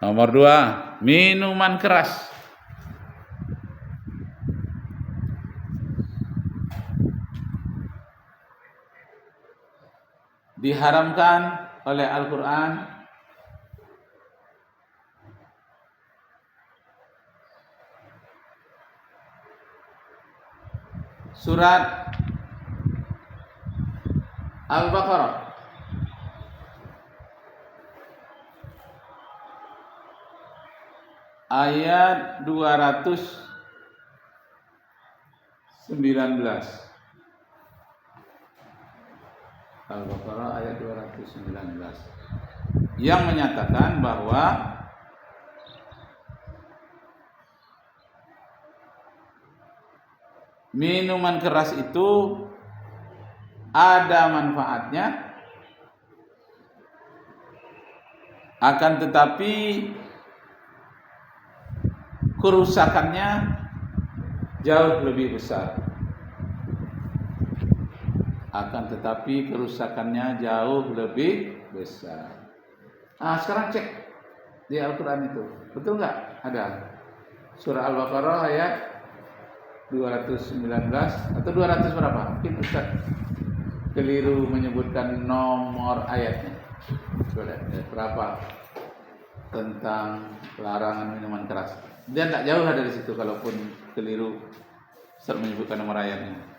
Nomor 2, minuman keras. Diharamkan oleh Al-Quran surat Al-Baqarah ayat 219. Al-Baqarah ayat 219 yang menyatakan bahwa minuman keras itu ada manfaatnya, akan tetapi kerusakannya jauh lebih besar. Sekarang cek di Al-Quran itu, betul nggak? Ada surah Al-Baqarah ayat 219 atau 200 berapa? Mungkin Ustaz keliru menyebutkan nomor ayatnya. Berapa tentang larangan minuman keras? Dia tidak jauh dari situ, kalaupun keliru Ustaz menyebutkan nomor ayatnya.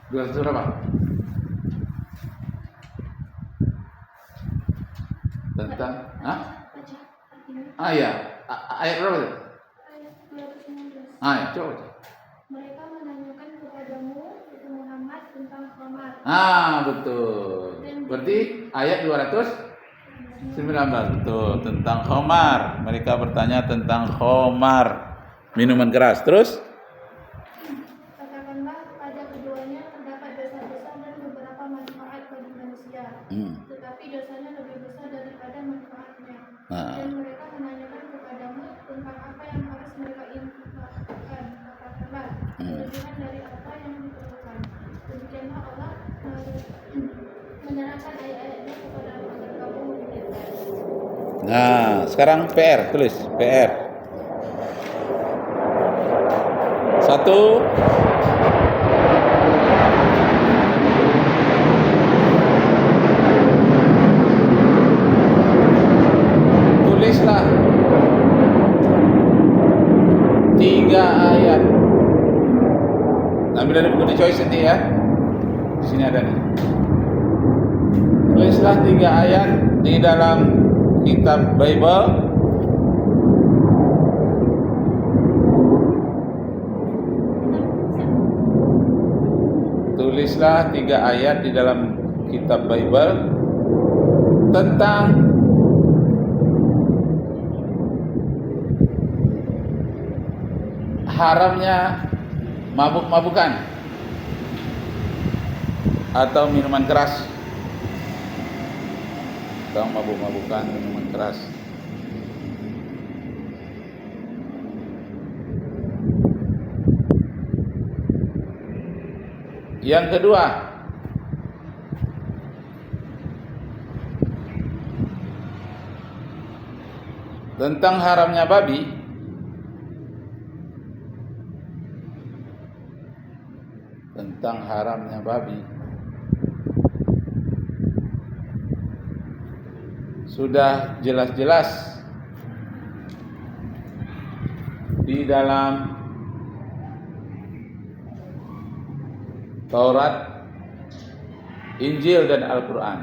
200 berapa? Tentang ya. Ayat berapa itu? Ayat 219. Coba. Mereka menanyakan kepadamu itu Muhammad tentang khamar. Betul. Berarti ayat 219 betul, tentang khamar. Mereka bertanya tentang khamar, minuman keras. Terus Katakanlah pada keduanya terdapat dosa besar dan beberapa manfaat bagi manusia. Tetapi dosanya lebih besar daripada manfaatnya. Dan mereka menanyakan kepadamu tentang apa yang harus mereka infakkan. Katakanlah kelebihan dari apa yang diperlukan. Demikianlah Allah menerangkan ayat-ayatnya kepada agar kamu mendengar. Sekarang PR, tulis PR. 1. Tulislah 3 ayat. Ambil dari buku The Choice nanti ya. Di sini ada nih. Tulislah 3 ayat di dalam kitab Bible tentang haramnya mabuk-mabukan atau minuman keras. Mabuk-mabukan, minuman keras. Yang kedua, tentang haramnya babi. Sudah jelas-jelas di dalam Taurat, Injil dan Al-Quran.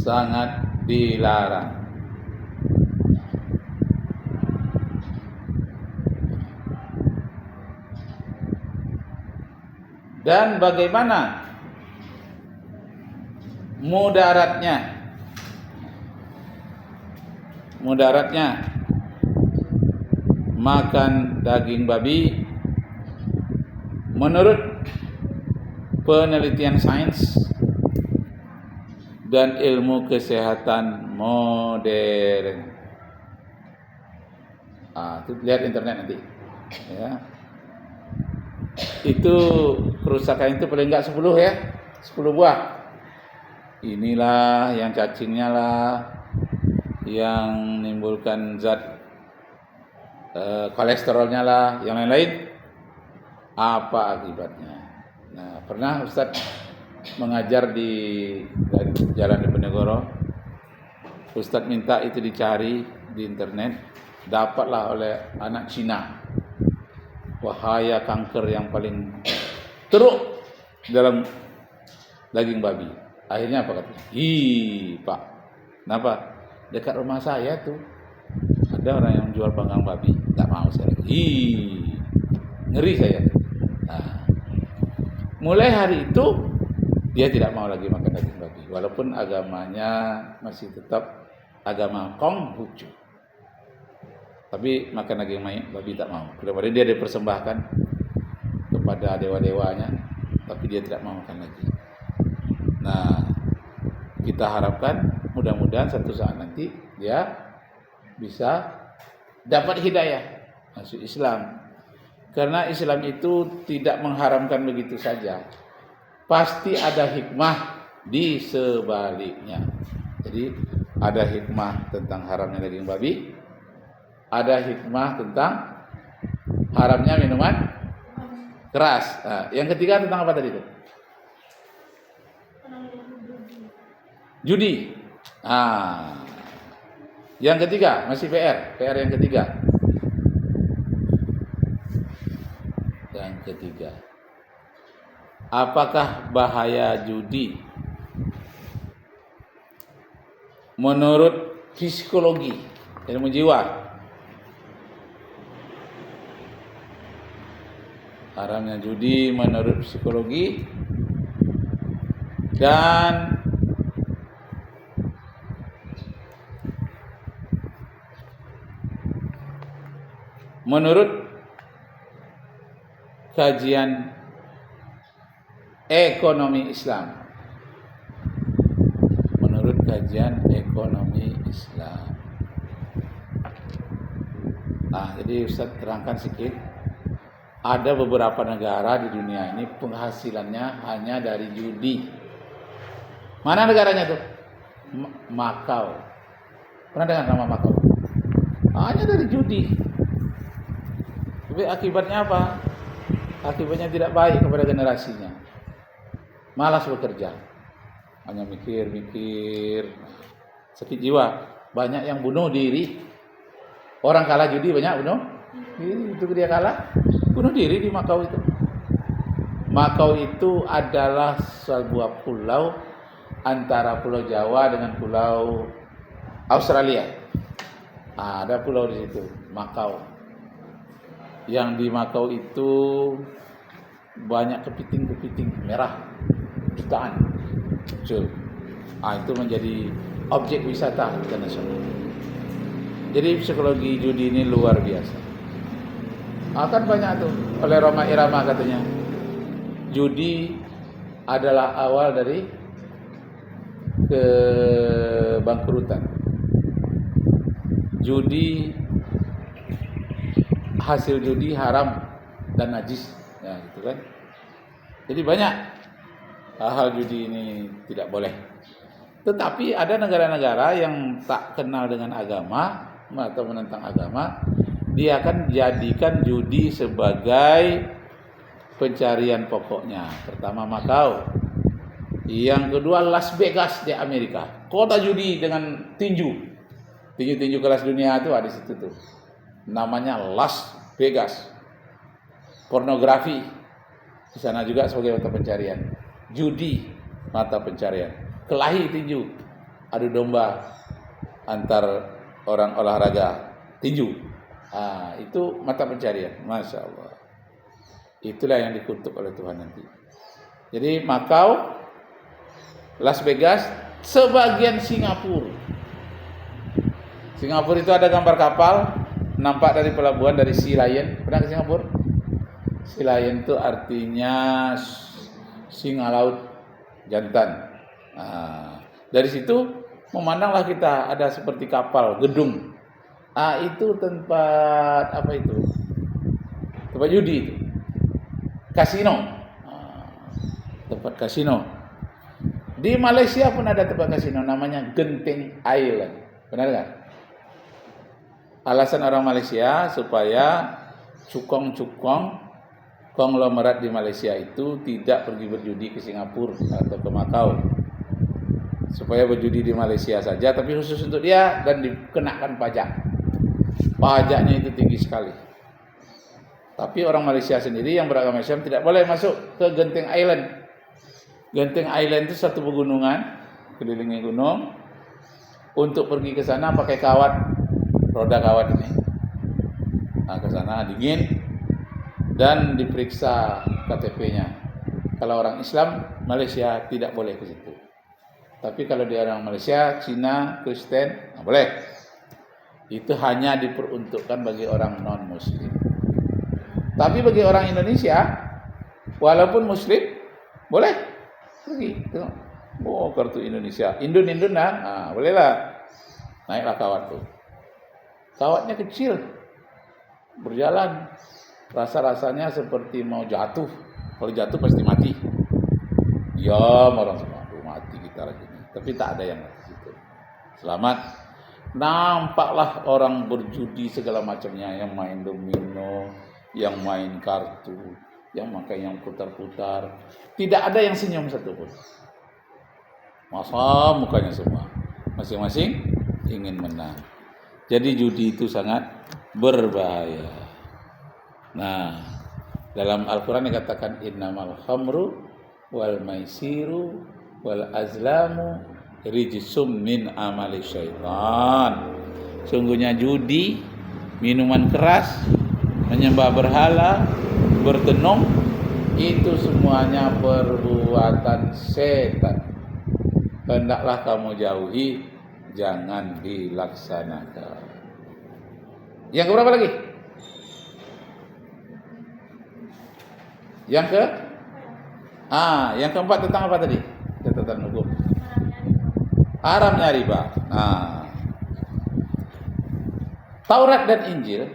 Sangat dilarang. Dan bagaimana mudaratnya makan daging babi menurut penelitian sains dan ilmu kesehatan modern. Itu lihat internet nanti ya. Itu kerusakan itu paling enggak 10 ya, 10 buah. inilah, yang cacingnya lah, yang menimbulkan zat kolesterolnya lah, yang lain-lain, apa akibatnya. Nah, pernah Ustaz mengajar di Jalan Diponegoro, Ustaz minta itu dicari di internet, dapatlah oleh anak Cina, bahaya kanker yang paling teruk dalam daging babi. Akhirnya apa katanya? Pak, kenapa? Dekat rumah saya tuh ada orang yang jual panggang babi, tak mau saya. Ngeri saya. Nah, mulai hari itu dia tidak mau lagi makan daging babi, walaupun agamanya masih tetap agama Konghucu. Tapi makan daging babi tak mau. Kemudian dia dipersembahkan kepada dewa-dewanya, tapi dia tidak mau makan lagi. Nah, kita harapkan mudah-mudahan satu saat nanti dia bisa dapat hidayah masuk Islam. Karena Islam itu tidak mengharamkan begitu saja. Pasti ada hikmah di sebaliknya. Jadi ada hikmah tentang haramnya daging babi, ada hikmah tentang haramnya minuman keras. Nah, yang ketiga tentang apa tadi itu? Judi. Yang ketiga masih PR yang ketiga. Yang ketiga, apakah bahaya judi menurut psikologi, ilmu jiwa? Haramnya judi menurut psikologi dan menurut kajian ekonomi Islam. Menurut kajian ekonomi Islam. Nah, jadi Ustaz terangkan sedikit. Ada beberapa negara di dunia ini penghasilannya hanya dari judi. Mana negaranya tuh? Makau. Pernah dengar nama Makau? Hanya dari judi. Tapi akibatnya apa? Akibatnya tidak baik kepada generasinya. Malas bekerja. Hanya mikir. Sakit jiwa. Banyak yang bunuh diri. Orang kalah judi banyak bunuh diri. Itu dia kalah. Bunuh diri di Makau itu. Makau itu adalah sebuah pulau antara Pulau Jawa dengan Pulau Australia. Ada pulau di situ, Makau. Yang di Makau itu banyak kepiting merah jutaan. Itu menjadi objek wisata internasional. Jadi psikologi judi ini luar biasa. Kan banyak tuh oleh Roma Irama katanya. Judi adalah awal dari kebangkrutan. Judi, hasil judi haram dan najis, ya gitu kan. Jadi banyak hal judi ini tidak boleh. Tetapi ada negara-negara yang tak kenal dengan agama atau menentang agama, dia akan jadikan judi sebagai pencarian pokoknya. Pertama Makau, yang kedua Las Vegas di Amerika, kota judi dengan tinju kelas dunia itu ada di situ tuh. Namanya Las Vegas. Pornografi di sana juga sebagai mata pencarian. Judi mata pencarian. Kelahi tinju. Adu domba antar orang olahraga tinju. Itu mata pencarian. Masya Allah. Itulah yang dikutuk oleh Tuhan nanti. Jadi Makau, Las Vegas, sebagian Singapura. Singapura itu ada gambar kapal nampak dari pelabuhan dari Sea Lion. Pernah ke Singapura? Sea Lion itu artinya singa laut jantan. Dari situ memandanglah kita ada seperti kapal, gedung. Itu tempat apa itu? Tempat judi itu. Kasino. Tempat kasino. Di Malaysia pun ada tempat kasino namanya Genting Island. Benar nggak? Alasan orang Malaysia supaya cukong-cukong konglomerat di Malaysia itu tidak pergi berjudi ke Singapura atau ke Macau. Supaya berjudi di Malaysia saja, tapi khusus untuk dia dan dikenakan pajak. Pajaknya itu tinggi sekali. Tapi orang Malaysia sendiri yang beragama Islam tidak boleh masuk ke Genting Island. Genting Island itu satu pegunungan, kelilingi gunung. Untuk pergi ke sana pakai kawat, roda kawat ini. Nah, ke sana dingin dan diperiksa KTP-nya. Kalau orang Islam Malaysia tidak boleh ke situ. Tapi kalau dia orang Malaysia, Cina, Kristen, nah boleh. Itu hanya diperuntukkan bagi orang non-Muslim. Tapi bagi orang Indonesia, walaupun Muslim, boleh pergi. Oh, kartu Indonesia, Indun-Indun nah, bolehlah. Naiklah kawat tuh. Kawatnya kecil, berjalan. Rasa-rasanya seperti mau jatuh. Kalau jatuh pasti mati. Ya, orang semua mati kita lagi. Tapi tak ada yang mati situ. Selamat. Nampaklah orang berjudi segala macamnya, yang main domino, yang main kartu, yang makan yang putar-putar. Tidak ada yang senyum satupun. Masa mukanya semua. Masing-masing ingin menang. Jadi judi itu sangat berbahaya. Nah, dalam Al-Quran dikatakan innamal khamru wal maisiru wal azlamu rijsum min amali syaitan. Sungguhnya judi, minuman keras, menyembah berhala, bertenung, itu semuanya perbuatan setan. Hendaklah kamu jauhi, jangan dilaksanakan. Yang keberapa lagi? Yang keempat tentang apa tadi? Catatan hukum. Haramnya riba. Taurat dan Injil.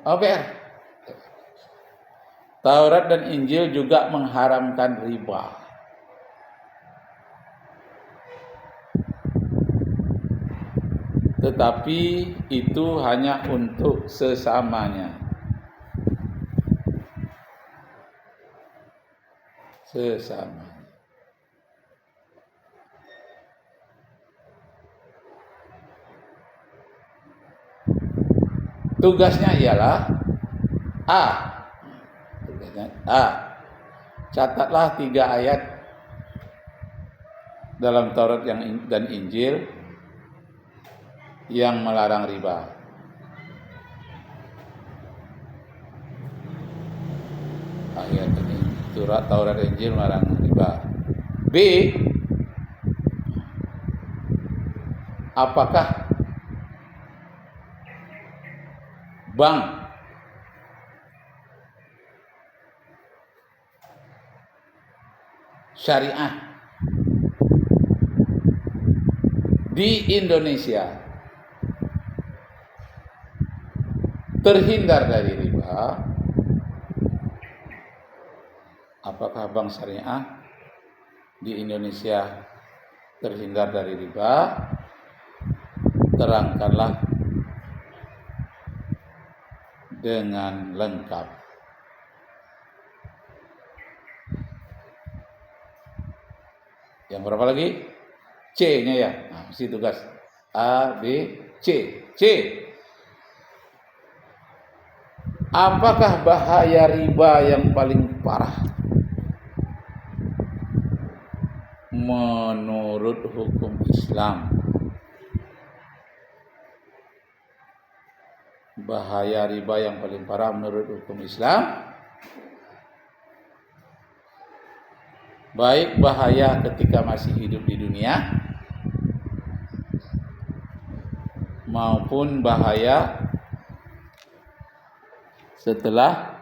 OPR. Taurat dan Injil juga mengharamkan riba. Tetapi itu hanya untuk sesamanya. Tugasnya ialah catatlah 3 ayat dalam Taurat dan Injil yang melarang riba. Ayat ini Taurat dan Injil melarang riba. B, apakah bank syariah di Indonesia terhindar dari riba? Apakah bank syariah di Indonesia terhindar dari riba? Terangkanlah dengan lengkap. Yang berapa lagi? C-nya ya. Nah, mesti tugas A, B, C. C. Apakah bahaya riba yang paling parah menurut hukum Islam? Bahaya riba yang paling parah menurut hukum Islam, baik bahaya ketika masih hidup di dunia maupun bahaya setelah